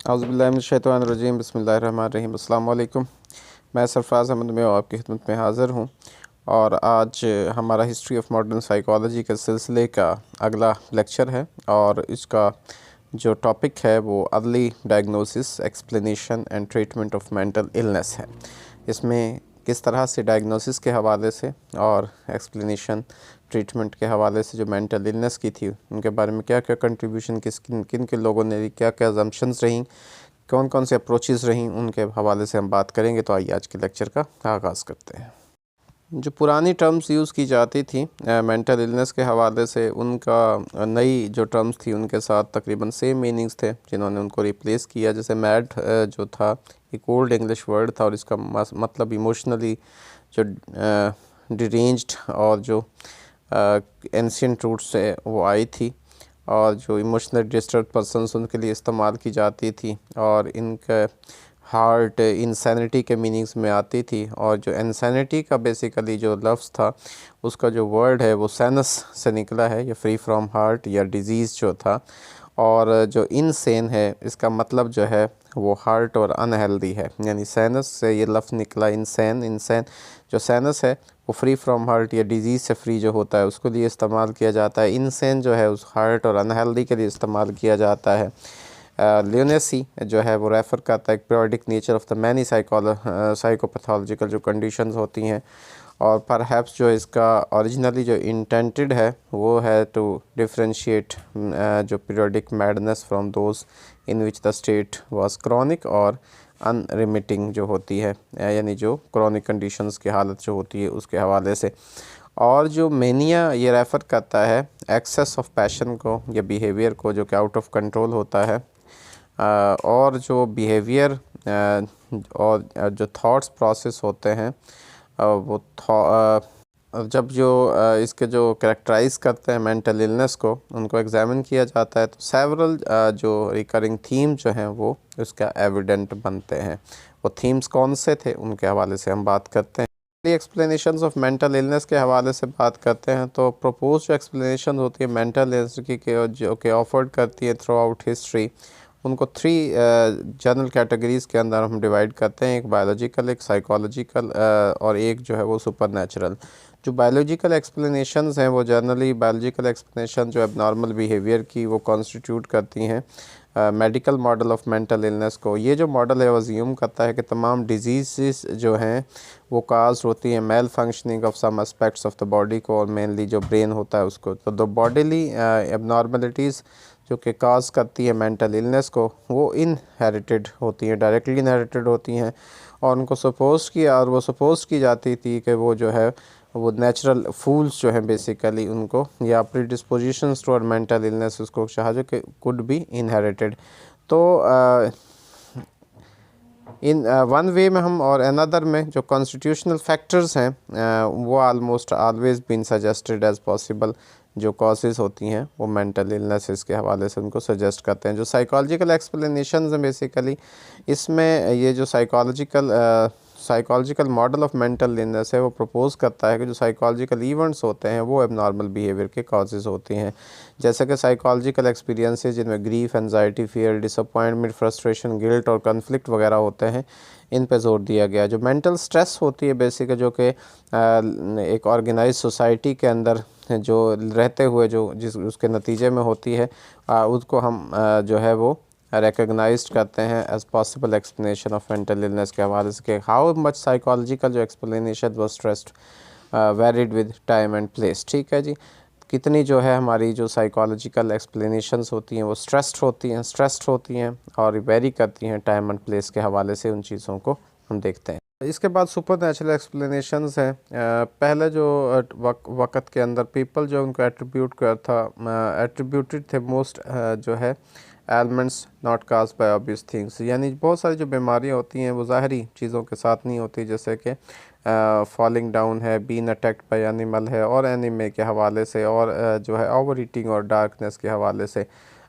औज़ुबिल्लाहिमिनश्शैतानिर्रजीम बिस्मिल्लाहिर्रहमानिर्रहीम अस्सलामु अलैकुम। मैं सरफराज़ अहमद में आपकी खिदमत में हाज़िर हूँ और आज हमारा हिस्ट्री ऑफ मॉडर्न साइकोलॉजी के सिलसिले का अगला लेक्चर है और इसका जो टॉपिक है वो early diagnosis, explanation and treatment of mental illness है। इसमें किस तरह से डायग्नोसिस के हवाले से और एक्सप्लेनेशन ट्रीटमेंट के हवाले से जो मेंटल इलनेस की थी उनके बारे में क्या क्या कंट्रीब्यूशन किन किन लोगों ने दी, क्या क्या अजम्पशंस रहीं, कौन कौन से अप्रोचेस रहीं, उनके हवाले से हम बात करेंगे। तो आइए आज के लेक्चर का आगाज़ करते हैं। जो पुरानी टर्म्स यूज़ की जाती थी मेंटल इलनेस के हवाले से, उनका नई जो टर्म्स थी उनके साथ तकरीबन सेम मीनिंग्स थे, जिन्होंने उनको रिप्लेस किया। जैसे मैड जो था एक ओल्ड इंग्लिश वर्ड था और इसका मतलब इमोशनली जो डिरेंज्ड और जो एंशिएंट रूट्स से वो आई थी और जो इमोशनली डिस्टर्ब पर्सनस उनके लिए इस्तेमाल की जाती थी और इनका हार्ट इंसैनिटी के मीनिंग्स में आती थी। और जो इंसैनिटी का बेसिकली जो लफ्ज़ था उसका जो वर्ड है वो सैनस से निकला है, या फ्री फ्रॉम हार्ट या डिज़ीज़ जो था। और जो इनसेन है इसका मतलब जो है वो हार्ट और अनहेल्दी है, यानी सैनस से ये लफ्ज़ निकला इंसैन। इंसैन जो सैनस है वो फ्री फ्रॉम हार्ट या डिज़ीज़ से फ्री जो होता है उसके लिए इस्तेमाल किया जाता है। इनसेन जो है उस हार्ट और अनहेल्दी के लिए इस्तेमाल किया जाता है। ल्यूनेसी जो है वो रेफ़र करता है periodic nature of the many psychopathological जो कंडीशंस होती हैं। और परहैप्स जो इसका ओरिजिनली जो इंटेंटेड है वो है टू डिफरेंशिएट जो periodic madness from those in which the state was chronic और अनरिमिटिंग जो होती है, यानी जो क्रॉनिक कंडीशंस की हालत जो होती है उसके हवाले से। और जो मेनिया ये रेफ़र करता है एक्सेस ऑफ पैशन को या बिहेवियर को जो कि आउट ऑफ कंट्रोल होता है। और जो बिहेवियर और जो थॉट्स प्रोसेस होते हैं वो जब जो इसके जो कैरेक्टराइज़ करते हैं मेंटल इलनेस को, उनको एग्जामिन किया जाता है तो सेवरल जो रिकरिंग थीम जो हैं वो इसका एविडेंट बनते हैं। वो थीम्स कौन से थे उनके हवाले से हम बात करते हैं। एक्सप्लेनेशंस ऑफ मेंटल इलनेस के हवाले से बात करते हैं तो प्रपोज जो एक्सप्लेनेशन होती है मेंटल इलनेस की जो कि ऑफर्ड करती है थ्रू आउट हिस्ट्री, उनको थ्री जनरल कैटेगरीज़ के अंदर हम डिवाइड करते हैं। एक बायोलॉजिकल, एक साइकोलॉजिकल और एक जो है वो सुपरनैचुरल। जो बायोलॉजिकल एक्सप्लेनेशंस हैं वो जनरली बायोलॉजिकल एक्सप्लेनेशन जो एबनॉर्मल बिहेवियर की वो कॉन्स्टिट्यूट करती हैं medical model of mental illness को। ये जो मॉडल है वो अज्यूम करता है कि तमाम डिजीज़ जो हैं वो काज होती हैं malfunctioning of some aspects of the body को, और मेनली जो ब्रेन होता है उसको। तो द बॉडीली एबनॉर्मलिटीज़ जो कि काज करती है मेंटल इलनेस को वो इनहेरिटेड होती हैं, डायरेक्टली इनहेरिटेड होती हैं। और उनको सपोज की जाती थी कि वो जो है वो नेचुरल फूल्स जो हैं बेसिकली उनको या प्रीडिस्पोजिशंस टुवर्ड मेंटल इलनेस उसको जो कि कुड बी इनहेरिटेड। तो इन वन वे में हम और अनदर में जो कॉन्स्टिट्यूशनल फैक्टर्स हैं वो almost always been suggested as possible जो कॉजेज़ होती हैं वो मेंटल इलनेसेस के हवाले से उनको सजेस्ट करते हैं। जो साइकोलॉजिकल एक्सप्लेनेशंस हैं बेसिकली इसमें ये जो psychological model of mental illness है वो प्रपोज करता है कि जो साइकोलॉजिकल इवेंट्स होते हैं वो एबनॉर्मल बिहेवियर के कॉजेज़ होती हैं। जैसे कि साइकोलॉजिकल एक्सपीरियंसेस जिनमें grief, anxiety, fear, disappointment, frustration, guilt और कन्फ्लिक्ट वगैरह होते हैं, इन पे जोर दिया गया। जो मेंटल स्ट्रेस होती है बेसिकली जो कि एक ऑर्गेनाइज सोसाइटी के अंदर जो रहते हुए जो जिस उसके नतीजे में होती है उसको हम जो है वो रिकग्नाइज्ड करते हैं as possible explanation of mental illness के हवाले से कि हाउ मच साइकोलॉजिकल जो एक्सप्लेनेशन वो stressed varied with time and place. ठीक है जी, कितनी जो है हमारी जो साइकोलॉजिकल एक्सप्लेनेशंस होती हैं वो स्ट्रेस्ड होती हैं और वेरी करती हैं टाइम एंड प्लेस के हवाले से। उन चीज़ों को हम देखते हैं। इसके बाद सुपर नेचुरल एक्सप्लेनेशंस हैं। पहले जो वक़्त के अंदर पीपल जो उनको एट्रीब्यूटेड थे मोस्ट जो है elements not cause by obvious things, यानी बहुत सारी जो बीमारियां होती हैं वो ज़ाहरी चीज़ों के साथ नहीं होती, जैसे कि फॉलिंग डाउन है, बीन अटैक्ड बाय एनिमल है और एनीमे के हवाले से, और जो है ओवर ईटिंग और डार्कनेस के हवाले से।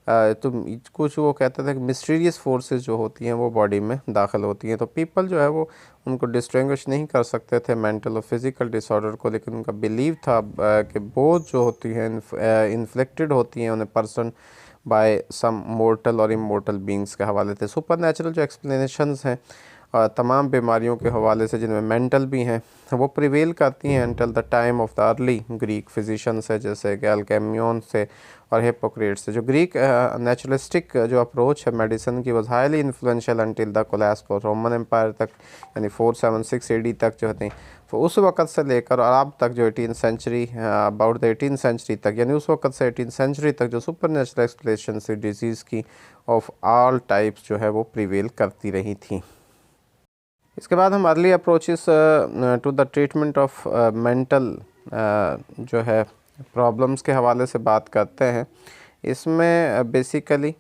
तो कुछ वो कहते थे कि मिस्टीरियस फोर्सेस जो होती हैं वो बॉडी में दाखिल होती हैं। तो पीपल जो है वो उनको डिस्टिंग्विश नहीं कर सकते थे मेंटल और फिज़िकल डिसऑर्डर को, लेकिन उनका बिलीव था कि बोथ जो होती हैं इन्फ्लिक्टेड होती हैं उन्हें पर्सन बाय सम मोर्टल और इमोर्टल बींग्स के हवाले थे। सुपर नेचुरल जो एक्सप्लेनेशंस हैं तमाम बीमारियों के हवाले से जिनमें मेंटल भी हैं वो प्रिवेल करती हैं until the time of the early Greek physicians है, जैसे कि अल्केमियन से और हिप्पोक्रेट्स से। जो ग्रीक नेचुरलिस्टिक जो अप्रोच है मेडिसिन की was highly influential until the collapse of Roman Empire तक, यानी 476 AD तक जो होते हैं। तो उस वक़्त से लेकर और अब तक जो 18th century about the 18th century तक, यानी उस वक़्त से 18th सेंचुरी तक जो सुपर नेचुरल एक्सप्लेनेशन से डिजीज़ की ऑफ ऑल टाइप्स जो है वो प्रिवेल करती रही थी। इसके बाद हम early approaches to the treatment of mental जो है प्रॉब्लम्स के हवाले से बात करते हैं। इसमें बेसिकली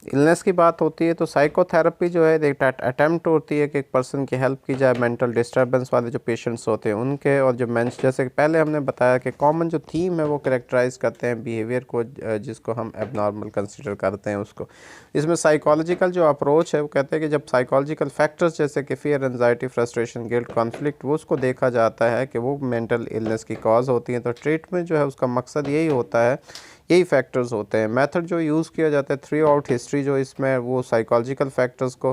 इलनेस की बात होती है तो साइकोथेरेपी जो है एक अटैम्प्ट होती है कि एक पर्सन की हेल्प की जाए मेंटल डिस्टर्बेंस वाले जो पेशेंट्स होते हैं उनके, और जो जैसे कि पहले हमने बताया कि कॉमन जो थीम है वो करेक्टराइज करते हैं बिहेवियर को जिसको हम एबनॉर्मल कंसिडर करते हैं उसको। इसमें साइकोलॉजिकल जो अप्रोच है वो कहते हैं कि जब साइकोलॉजिकल फैक्टर्स जैसे कि fear, anxiety, frustration, guilt, conflict वो उसको देखा जाता है कि वो मेंटल इलनेस की कॉज होती हैं, तो ट्रीटमेंट जो है उसका मकसद यही होता है, यही फैक्टर्स होते हैं। मेथड जो यूज़ किया जाता है थ्रू आउट हिस्ट्री जो इसमें वो साइकोलॉजिकल फैक्टर्स को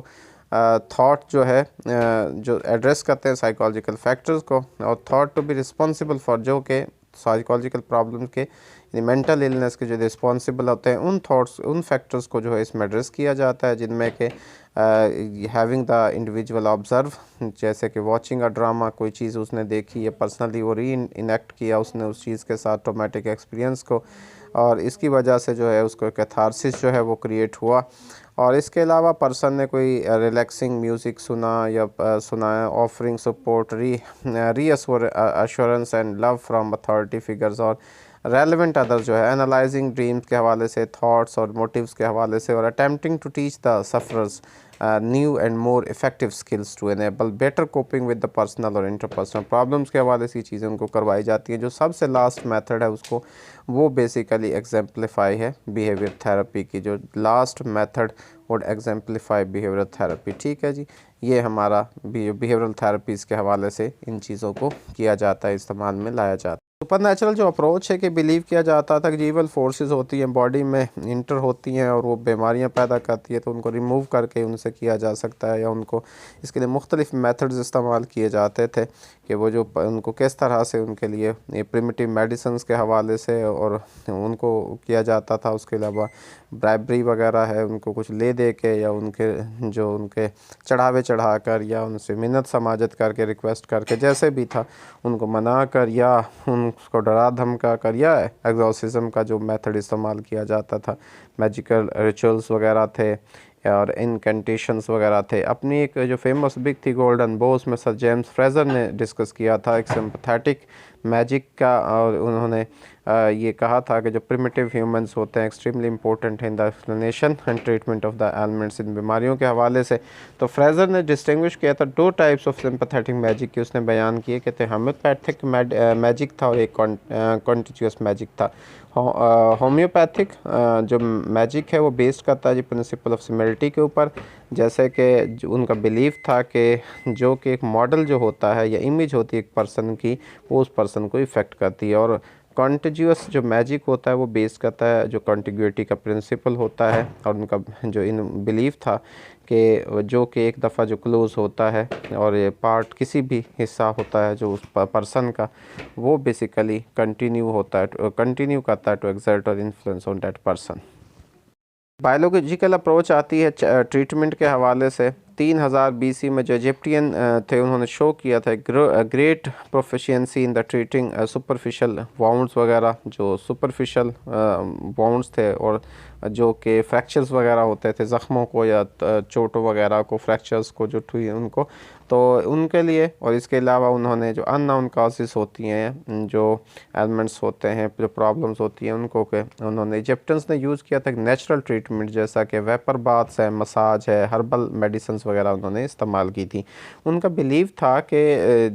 थॉट जो है जो एड्रेस करते हैं साइकोलॉजिकल फैक्टर्स को, और thought to be responsible for जो कि साइकोलॉजिकल प्रॉब्लम के मेंटल इलनेस के जो रिस्पॉन्सिबल होते हैं उन थॉट्स उन फैक्टर्स को जो है इसमें एड्रेस किया जाता है, जिनमें कि हैविंग द इंडिविजुअल ऑब्जर्व, जैसे कि वॉचिंग अ ड्रामा, कोई चीज़ उसने देखी या पर्सनली वो री इनेक्ट किया उसने उस चीज़ के साथ ट्रॉमेटिक एक्सपीरियंस को, और इसकी वजह से जो है उसको कैथारसिस जो है वो क्रिएट हुआ। और इसके अलावा पर्सन ने कोई रिलैक्सिंग म्यूज़िक सुना या सुनाया, ऑफरिंग सपोर्ट, री assurance and love from authority figures, और रेलेवेंट अदर जो है एनालाइजिंग ड्रीम्स के हवाले से, थॉट्स और मोटिव्स के हवाले से, और attempting to teach the sufferers new and more effective skills to enable better coping with the personal और इंटरपर्सनल प्रॉब्लम्स के हवाले से चीज़ें उनको करवाई जाती हैं। जो सबसे लास्ट मेथड है उसको वो बेसिकली एग्जाम्पलीफाई है बिहेवियर थेरेपी की, जो last method would exemplify behaviour therapy. ठीक है जी, ये हमारा बिहेवियरल थेरेपीज़ के हवाले से इन चीज़ों को किया जाता है, इस्तेमाल में लाया जाता है। सुपर नेचुरल जो अप्रोच है कि बिलीव किया जाता था कि इवल फोर्सेस होती हैं बॉडी में इंटर होती हैं और वो बीमारियां पैदा करती है, तो उनको रिमूव करके उनसे किया जा सकता है, या उनको इसके लिए मुख्तलिफ मेथड्स इस्तेमाल किए जाते थे कि वो जो उनको किस तरह से उनके लिए ये प्रिमिटिव मेडिसिन के हवाले से और उनको किया जाता था। उसके अलावा ब्राइबरी वगैरह है, उनको कुछ ले दे के या उनके जो उनके चढ़ावे चढ़ा कर या उनसे मिन्नत समाजत करके रिक्वेस्ट करके जैसे भी था उनको मना कर या उनको डरा धमका कर या एग्जॉर्सिज्म का जो मेथड इस्तेमाल किया जाता था, मैजिकल रिचुअल्स वगैरह थे और इनकेंटेशंस वगैरह थे। अपनी एक जो फेमस बुक थी गोल्डन बो, उसमें सर जेम्स फ्रेजर ने डिस्कस किया था एक सिंपैथेटिक मैजिक का, और उन्होंने ये कहा था कि जो प्रिमिटिव ह्यूमंस होते हैं extremely important in the explanation and treatment of the elements in बीमारियों के हवाले से। तो फ्रेजर ने डिस्टिंग्विश किया था दो टाइप्स ऑफ सिंपैथेटिक मैजिक की उसने बयान किए, कहते हैं होम्योपैथिक मैजिक था और एक कॉन्टिजियस मैजिक था। होम्योपैथिक जो मैजिक है वो बेस्ड करता है जी प्रिंसिपल ऑफ सिमिलरिटी के ऊपर, जैसे कि उनका बिलीफ था कि जो कि एक मॉडल जो होता है या इमेज होती है एक पर्सन की, वो उस पर्सन को इफ़ेक्ट करती है। और कॉन्टिजियस जो मैजिक होता है वो बेस करता है जो कॉन्टिग्यूटी का प्रिंसिपल होता है, और उनका जो इन बिलीफ था कि जो कि एक दफ़ा जो क्लोज होता है और ये पार्ट किसी भी हिस्सा होता है जो उस पर्सन का, वो बेसिकली कंटिन्यू होता है, कंटिन्यू करता है टू एक्सर्ट और influence on that person. Biological approach आती है ट्रीटमेंट के हवाले से। 3000 BC में जो इजिप्टियन थे उन्होंने शो किया था great proficiency in the treating superficial wounds वगैरह, जो सुपरफिशियल वाउंड्स थे और जो कि फ्रैक्चर्स वगैरह होते थे ज़ख्मों को या चोटों वगैरह को, फ्रैक्चर्स को जो हुई उनको, तो उनके लिए। और इसके अलावा उन्होंने जो अननोन काजेस होती हैं, जो एलिमेंट्स होते हैं, जो प्रॉब्लम्स होती हैं उनको के उन्होंने इजिप्टियंस ने यूज़ किया था नेचुरल ट्रीटमेंट, जैसा कि वेपर बाथ्स है, मसाज है, हर्बल मेडिसिन वगैरह उन्होंने इस्तेमाल की थी। उनका बिलीव था कि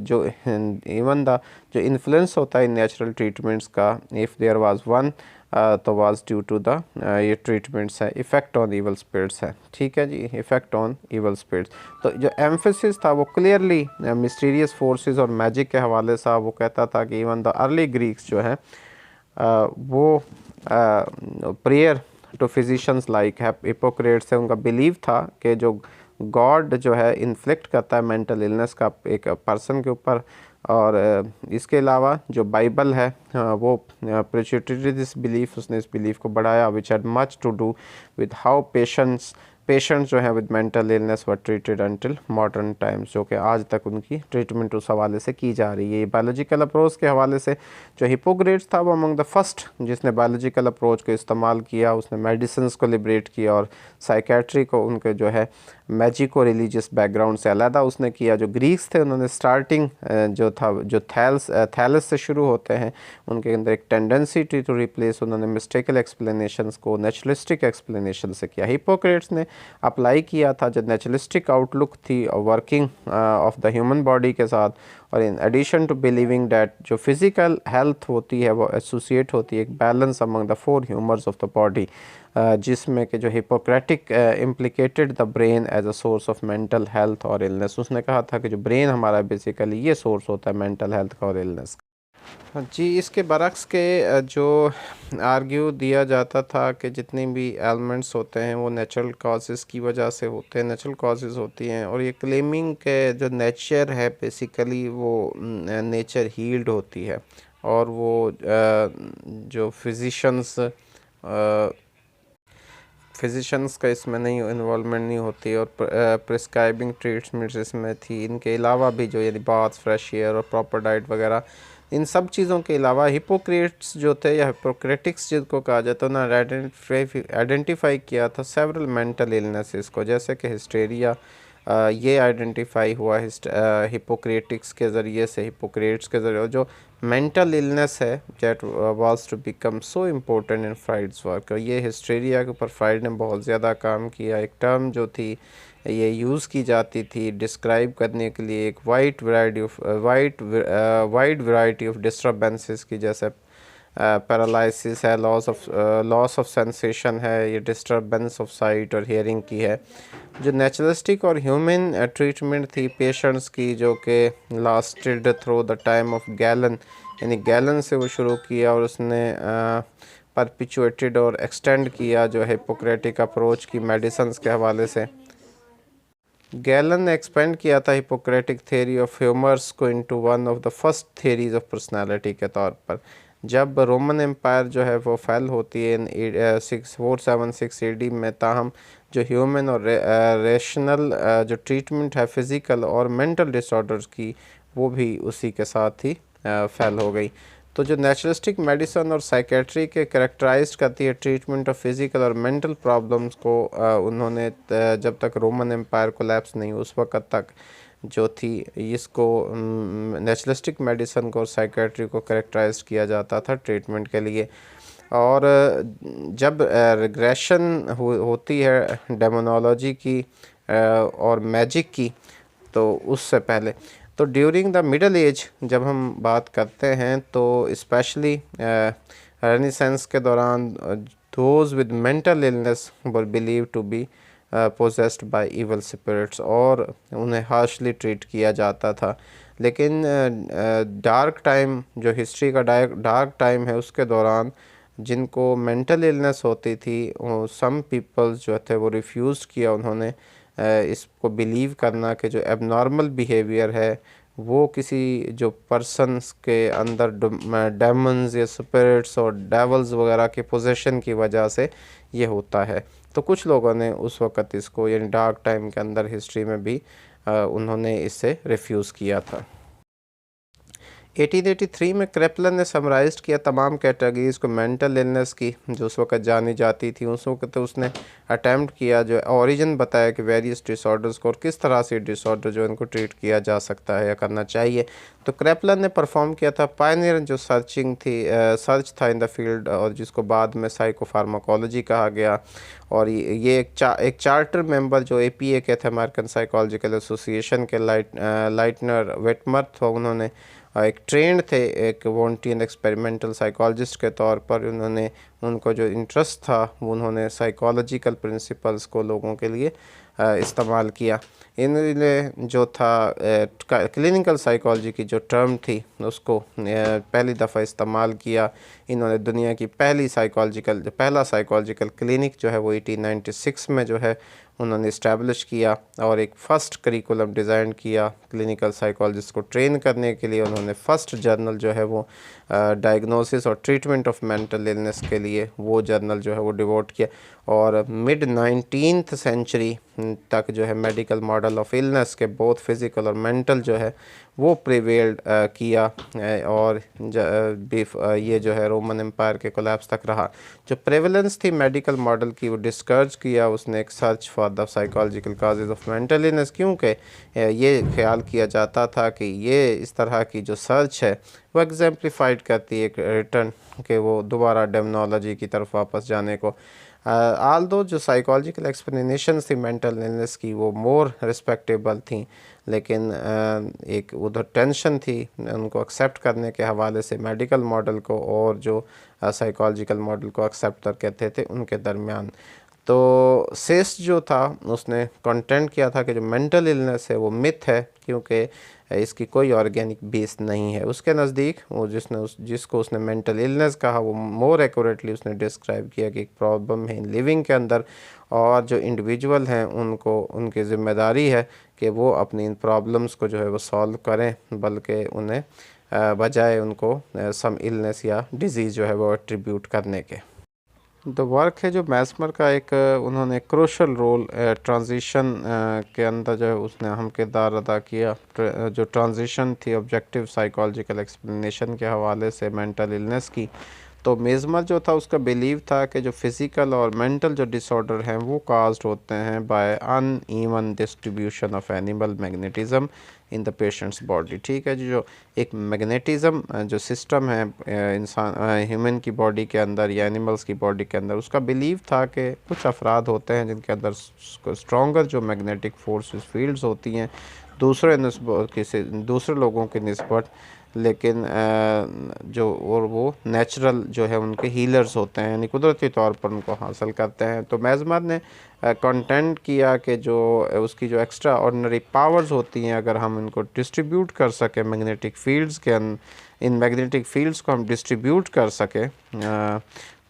जो इवन द जो इन्फ्लुएंस होता है नेचुरल ट्रीटमेंट्स का, इफ़ देयर वाज वन तो वाज ड्यू टू द ये ट्रीटमेंट्स है इफ़ेक्ट ऑन इवल स्पिरिट्स है। ठीक है जी, इफ़ेक्ट ऑन इवल स्पिरिट्स। तो जो एम्फेसिस था वो क्लियरली मिस्टीरियस फोर्सेस और मैजिक के हवाले से वो कहता था कि इवन द अर्ली ग्रीक्स जो है वो prior to physicians like Hippocrates से उनका बिलीव था कि जो गॉड जो है इन्फ्लिक्ट करता है मेंटल इलनेस का एक पर्सन के ऊपर। और इसके अलावा जो बाइबल है वो प्रेसिटेटेड दिस बिलीफ, उसने इस बिलीफ को बढ़ाया, which had much to do with how patients जो है with mental illness were treated until modern times, जो कि आज तक उनकी ट्रीटमेंट उस हवाले से की जा रही है। बायोलॉजिकल अप्रोच के हवाले से जो हिपोक्रेट्स था वो अमंग द फर्स्ट जिसने बायोलॉजिकल अप्रोच को इस्तेमाल किया, उसने मेडिसिन को लिबरेट किया और साइकेट्री को उनके जो है मैजिक और रिलीजियस बैकग्राउंड से अलहदा उसने किया। जो ग्रीक्स थे उन्होंने स्टार्टिंग जो था जो थैलस से शुरू होते हैं, उनके अंदर एक टेंडेंसी थी टू रिप्लेस, उन्होंने मिस्टेकल एक्सप्लेनेशंस को नेचुरलिस्टिक एक्सप्लेनेशन से किया। हिपोक्रेट्स ने अप्लाई किया था जो नेचुरलिस्टिक आउटलुक थी working of the human body के साथ, और in addition to believing that जो फिज़िकल हेल्थ होती है वो एसोसिएट होती है एक balance among the four humours of the body, जिसमें कि जो Hippocratic implicated the brain as a source of mental health और इलनेस। उसने कहा था कि जो ब्रेन हमारा बेसिकली ये सोर्स होता है मेंटल हेल्थ का और इलनेस का। जी, इसके बरक्स के जो आर्ग्यू दिया जाता था कि जितनी भी एलिमेंट्स होते हैं वो नेचुरल कॉजेज़ की वजह से होते हैं, नेचुरल कॉजेज़ होती हैं, और ये क्लेमिंग के जो नेचर है बेसिकली वो नेचर हील्ड होती है, और वो जो फिजिशंस का इसमें नहीं इन्वॉल्वमेंट नहीं होती, और प्रिस्क्राइबिंग ट्रीटमेंट्स इसमें थी। इनके अलावा भी जो यानी बाथ, फ्रेश एयर और प्रॉपर डाइट वगैरह, इन सब चीज़ों के अलावा हिपोक्रेट्स जो थे या हिपोक्रेटिक्स जिनको कहा जाता है, उन्होंने आइडेंटिफाई किया था सेवरल मेंटल इलनेसेस को, जैसे कि हिस्टेरिया। ये आइडेंटिफाई हुआ हिपोक्रेटिक्स के ज़रिए से, हिपोक्रेट्स के ज़रिए। जो मेंटल इलनेस है that was to become so important in Freud's work, ये हिस्टेरिया के ऊपर फ्राइड ने बहुत ज़्यादा काम किया। एक टर्म जो थी ये यूज़ की जाती थी डिस्क्राइब करने के लिए एक वाइड वैरायटी ऑफ डिस्टर्बेंसेस की, जैसे पैरालिसिस है, लॉस ऑफ सेंसेशन है, ये डिस्टर्बेंस ऑफ साइट और हियरिंग की है। जो नेचुरलिस्टिक और ह्यूमन ट्रीटमेंट थी पेशेंट्स की, जो कि lasted through the time of gallon, यानी गैलन से वो शुरू किया और उसने परपिचुएटेड और एक्सटेंड किया जो हिपोक्रेटिक अप्रोच की मेडिसिन के हवाले से। गैलन ने एक्सपेंड किया था हिपोक्रेटिक थ्योरी ऑफ ह्यूमर्स को into one of the first theories of personality के तौर पर। जब रोमन एम्पायर जो है वो फेल होती है इन 476 AD में, ताहम जो ह्यूमन और रेशनल जो ट्रीटमेंट है फिज़िकल और मेंटल डिसऑर्डर्स की, वो भी उसी के साथ ही फेल हो गई। तो जो नेचुरलिस्टिक मेडिसिन और साइकेट्री के करेक्टराइज करती है ट्रीटमेंट ऑफ फिज़िकल और मेंटल प्रॉब्लम्स को, उन्होंने जब तक रोमन एम्पायर कोलैप्स नहीं उस वक़्त तक जो थी इसको नेचुरलिस्टिक मेडिसिन को और साइकेट्री को करेक्टराइज किया जाता था ट्रीटमेंट के लिए। और जब रिग्रेशन होती है डेमोनोलॉजी की और मैजिक की, तो उससे पहले तो ड्यूरिंग द मिडल एज जब हम बात करते हैं तो स्पेशली रेनेसेंस के दौरान those with mental illness were believe to be possessed by evil spirits, और उन्हें हार्शली ट्रीट किया जाता था। लेकिन डार्क टाइम जो हिस्ट्री का डार्क टाइम है उसके दौरान जिनको मेंटल इलनेस होती थी, सम पीपल्स जो थे वो रिफ्यूज़ किया, उन्होंने इसको बिलीव करना कि जो एबनॉर्मल बिहेवियर है वो किसी जो पर्सन्स के अंदर डेमन्स या स्पिरिट्स और डेवल्स वगैरह के पोजेशन की वजह से ये होता है। तो कुछ लोगों ने उस वक़्त इसको यानी डार्क टाइम के अंदर हिस्ट्री में भी उन्होंने इसे रिफ्यूज़ किया था। 1883 में क्रेपलन ने समराइज़ किया तमाम कैटेगरीज़ को मेंटल इलनेस की जो उस वक़्त जानी जाती थी। उस वक़्त तो उसने अटैम्प्ट किया जो ओरिजिन बताया कि वेरियस डिसऑर्डर्स को और किस तरह से डिसऑर्डर जो इनको ट्रीट किया जा सकता है या करना चाहिए। तो क्रेपलन ने परफॉर्म किया था पायनियर जो सर्च था इन द फील्ड, और जिसको बाद में साइकोफार्माकोलॉजी कहा गया। और ये एक चार्टर मेंबर जो APA के थे अमेरिकन साइकोलॉजिकल एसोसिएशन के लाइटनर वेटमर्थ, उन्होंने एक ट्रेंड थे एक वॉन्टियन एक्सपेरिमेंटल साइकोलॉजिस्ट के तौर पर। उन्होंने उनको जो इंटरेस्ट था वो उन्होंने साइकोलॉजिकल प्रिंसिपल्स को लोगों के लिए इस्तेमाल किया। इन्होंने जो था क्लिनिकल साइकोलॉजी की जो टर्म थी उसको पहली दफ़ा इस्तेमाल किया। इन्होंने दुनिया की पहला साइकोलॉजिकल क्लिनिक जो है वो 1896 में जो है उन्होंने इस्टेब्लिश किया और एक फ़र्स्ट करिकुलम डिज़ाइन किया क्लिनिकल साइकोलॉजिस्ट को ट्रेन करने के लिए। उन्होंने फ़र्स्ट जर्नल जो है वो डायग्नोसिस और ट्रीटमेंट ऑफ मेंटल इलनेस के लिए वो जर्नल जो है वो डिवोट किया। और मिड 19th सेंचुरी तक जो है मेडिकल मॉडल ऑफ इलनेस के बोथ फिज़िकल और मेंटल जो है वो प्रिवेल्ड किया और ये जो है रोमन एम्पायर के कोलैप्स तक रहा। जो प्रेवलेंस थी मेडिकल मॉडल की वो डिस्कर्ज किया उसने एक search for the psychological causes of mental illness, क्योंकि ये ख्याल किया जाता था कि ये इस तरह की जो सर्च है वो एग्जाम्प्लीफाइड करती है एक रिटर्न के वो दोबारा डेमनोलॉजी की तरफ वापस जाने को। आल्दो जो साइकोलॉजिकल एक्सप्लेनेशन थी मेंटल इलनेस की वो मोर रिस्पेक्टेबल थी, लेकिन एक उधर टेंशन थी उनको एक्सेप्ट करने के हवाले से मेडिकल मॉडल को और जो साइकोलॉजिकल मॉडल को एक्सेप्ट करते थे उनके दरमियान। तो सेस्ट जो था उसने कंटेंट किया था कि जो मेंटल इलनेस है वो मिथ है, क्योंकि इसकी कोई ऑर्गेनिक बेस नहीं है। उसके नज़दीक वो जिसको उसने मेंटल इलनेस कहा वो मोर एक्यूरेटली उसने डिस्क्राइब किया कि एक प्रॉब्लम है लिविंग के अंदर और जो इंडिविजुअल हैं उनको उनकी ज़िम्मेदारी है कि वो अपनी इन प्रॉब्लम्स को जो है वो सॉल्व करें, बल्कि उन्हें बजाय उनको सम इलनेस या डिज़ीज़ जो है वो एट्रीब्यूट करने के। द वर्क है जो मैस्मर का एक उन्होंने क्रूशल रोल ट्रांजिशन के अंदर जो है उसने अहम किरदार अदा किया। जो ट्रांजिशन थी ऑब्जेक्टिव साइकोलॉजिकल एक्सप्लेनेशन के हवाले से मेंटल इलनेस की, तो मेज़मर जो था उसका बिलीव था कि जो फिज़िकल और मेंटल जो डिसऑर्डर हैं वो काज्ड होते हैं by uneven distribution of animal magnetism in the patient's body. ठीक है जी, जो एक मैग्नेटिज्म जो सिस्टम है इंसान ह्यूमन की बॉडी के अंदर या एनिमल्स की बॉडी के अंदर, उसका बिलीव था कि कुछ अफराद होते हैं जिनके अंदर स्ट्रॉन्गर जो मैग्नेटिक फोर्सेस फील्ड्स होती हैं दूसरे लोगों की निस्बत, लेकिन जो और वो नेचुरल जो है उनके हीलर्स होते हैं, यानी कुदरती तौर पर उनको हासिल करते हैं। तो मैज़मर ने कंटेंट किया कि जो उसकी जो एक्स्ट्रा ऑर्डिनरी पावर्स होती हैं अगर हम इनको डिस्ट्रीब्यूट कर सकें मैग्नेटिक फील्ड्स के इन मैग्नेटिक फील्ड्स को हम डिस्ट्रीब्यूट कर सकें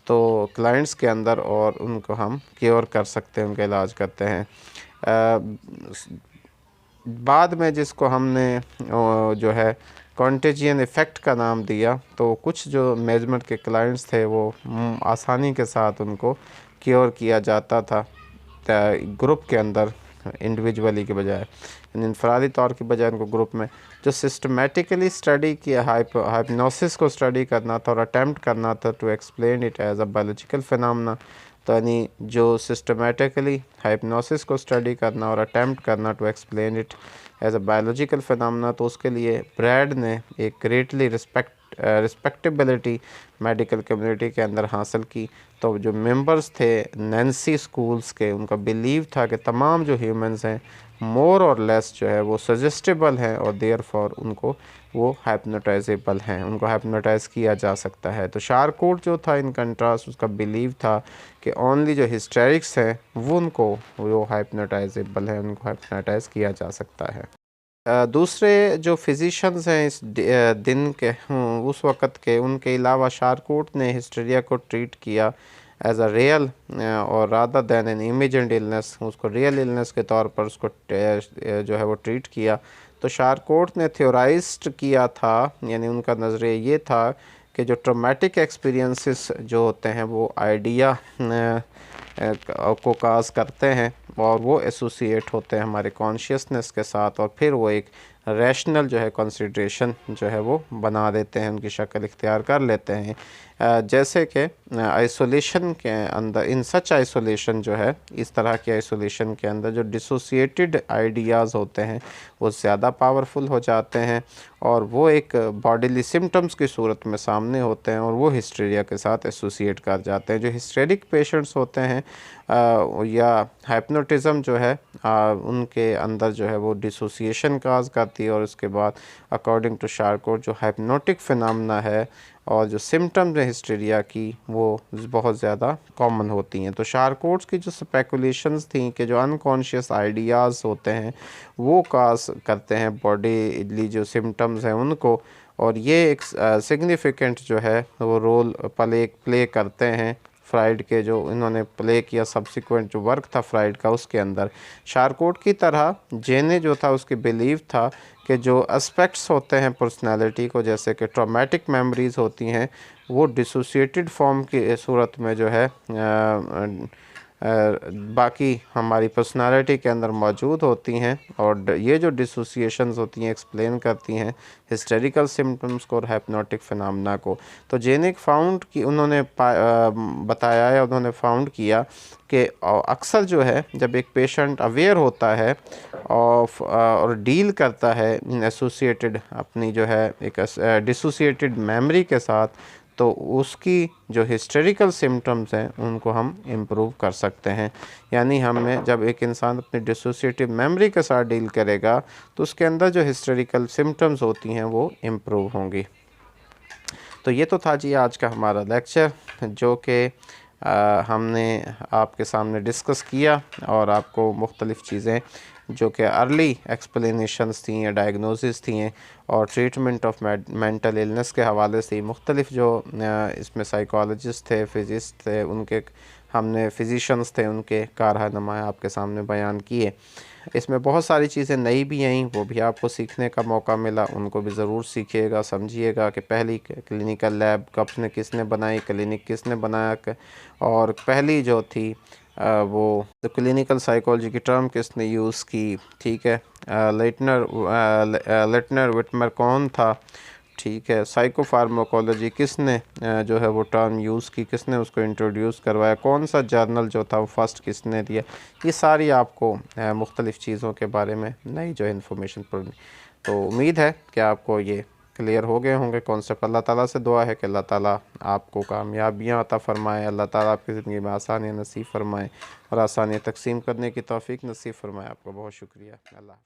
तो क्लाइंट्स के अंदर और उनको हम क्योर कर सकते हैं, उनका इलाज करते हैं। बाद में जिसको हमने जो है कॉन्टेजियन इफ़ेक्ट का नाम दिया, तो कुछ जो मैज़मर के क्लाइंट्स थे वो आसानी के साथ उनको क्योर किया जाता था ग्रुप के अंदर इंडिविजुअली के बजाय, इनफरादी तौर के बजाय उनको ग्रुप में जो सिस्टमेटिकली स्टडी किया हाइप्नोसिस को स्टडी करना था और अटैम्प्ट करना था to explain it as a biological phenomena. तो यानी जो सिस्टमेटिकली हाइप्नोसिस को स्टडी करना और अटैम्प्ट करना to explain it as a biological phenomena, तो उसके लिए ब्रैड ने एक ग्रेटली रिस्पेक्टेबिलिटी मेडिकल कम्युनिटी के अंदर हासिल की। तो जो मेंबर्स थे नैन्सी स्कूल्स के, उनका बिलीव था कि तमाम जो ह्यूमंस हैं मोर और लेस जो है वो सजेस्टेबल हैं और देयर फॉर उनको वो हाइप्नोटाइजेबल हैं, उनको हाइप्नोटाइज किया जा सकता है। तो शारकोट जो था इन कंट्रास्ट उसका बिलीव था कि ओनली जो हिस्टेरिक्स हैं वो हाइप्नोटाइजेबल हैं, उनको हाइप्नोटाइज किया जा सकता है। दूसरे जो फिजिशंस हैं इस दिन के उस वक़्त के, उनके अलावा शारकोट ने हिस्टीरिया को ट्रीट किया एज अ रियल और rather than an imagined illness, उसको रियल इलनेस के तौर पर उसको जो है वो ट्रीट किया। तो शारकोट ने थ्योराइज्ड किया था, यानी उनका नज़रिया ये था कि जो ट्रॉमेटिक एक्सपीरियंसेस जो होते हैं वो आइडिया को काज करते हैं और वो एसोसिएट होते हैं हमारे कॉन्शियसनेस के साथ और फिर वो एक रैशनल जो है कंसिड्रेशन जो है वो बना देते हैं, उनकी शक्ल इख्तियार कर लेते हैं। जैसे कि आइसोलेशन के अंदर, इन सच आइसोलेशन जो है, इस तरह के आइसोलेशन के अंदर जो डिसोसिएटेड आइडियाज़ होते हैं वो ज़्यादा पावरफुल हो जाते हैं और वो एक बॉडीली सिम्टम्स की सूरत में सामने होते हैं और वो हिस्टीरिया के साथ एसोसिएट कर जाते हैं। जो हिस्टेरिक पेशेंट्स होते हैं या हाइप्नोटिज़म जो है उनके अंदर जो है वो डिसोसिएशन काज करती है और उसके बाद अकॉर्डिंग टू शारकोट जो हाइप्नोटिक फिनोमेना है और जो सिम्टम्स हैं हिस्टीरिया की वो बहुत ज़्यादा कॉमन होती हैं। तो शारकोट्स की जो स्पेकुलेशंस थी कि जो अनकॉन्शियस आइडियाज़ होते हैं वो काज करते हैं बॉडीली जो सिम्टम्स हैं उनको, और ये एक सिग्निफिकेंट जो है वो रोल प्ले करते हैं फ्राइड के, जो इन्होंने प्ले किया सब्सिक्वेंट जो वर्क था फ्राइड का उसके अंदर। शारकोट की तरह जेने जो था उसकी बिलीव था कि जो एस्पेक्ट्स होते हैं पर्सनालिटी को, जैसे कि ट्रॉमेटिक मेमोरीज़ होती हैं, वो डिसोसिएटेड फॉर्म की सूरत में जो है बाकी हमारी पर्सनालिटी के अंदर मौजूद होती हैं, और ये जो डिसोसिएशंस होती हैं एक्सप्लेन करती हैं हिस्टेरिकल सिम्टम्स को और हिप्नोटिक फिनोमेना को। तो जेनिक फाउंड की उन्होंने बताया है, उन्होंने फाउंड किया कि अक्सर जो है जब एक पेशेंट अवेयर होता है और डील करता है एसोसिएटेड अपनी जो है एक डिसोसिएटेड मेमोरी के साथ, तो उसकी जो हिस्टेरिकल सिम्टम्स हैं उनको हम इम्प्रूव कर सकते हैं। यानी हमें जब एक इंसान अपनी डिसोसिएटिव मेमोरी के साथ डील करेगा तो उसके अंदर जो हिस्टेरिकल सिम्टम्स होती हैं वो इम्प्रूव होंगी। तो ये तो था जी आज का हमारा लेक्चर, जो कि हमने आपके सामने डिस्कस किया और आपको मुख्तलिफ़ चीज़ें जो कि अर्ली एक्सप्लेनेशंस थी या डायग्नोसिस थी और ट्रीटमेंट ऑफ मेंटल इलनेस के हवाले से मुख्तलिफ़ जो इसमें साइकोलॉजिस्ट थे, फिजिस्ट थे, उनके हमने फिजिशंस थे उनके कारनामा आपके सामने बयान किए। इसमें बहुत सारी चीज़ें नई भी आई, वो भी आपको सीखने का मौका मिला, उनको भी ज़रूर सीखिएगा, समझिएगा कि पहली क्लिनिकल लैब कब किसने बनाई, क्लिनिक किसने बनाया, और पहली जो थी वो तो क्लिनिकल साइकोलॉजी की टर्म किसने यूज़ की, ठीक है। लेटनर विटमर कौन था, ठीक है। साइको फार्माकोलॉजी किसने जो है वो टर्म यूज़ की, किसने उसको इंट्रोड्यूस करवाया, कौन सा जर्नल जो था वो फर्स्ट किसने दिया, ये सारी आपको मुख्तलिफ़ चीज़ों के बारे में नई जो इन्फॉर्मेशन पढ़नी। तो उम्मीद है कि आपको ये क्लियर हो गए होंगे कॉन्सेप्ट। अल्लाह ताला से दुआ है कि अल्लाह ताला आपको कामयाबियाँ अता फ़रमाए, अल्लाह ताला आपकी ज़िंदगी में आसानी नसीब फ़रमाए और आसानी तकसीम करने की तौफ़ीक नसीब फ़रमाए। आपको बहुत शुक्रिया। अल्लाह।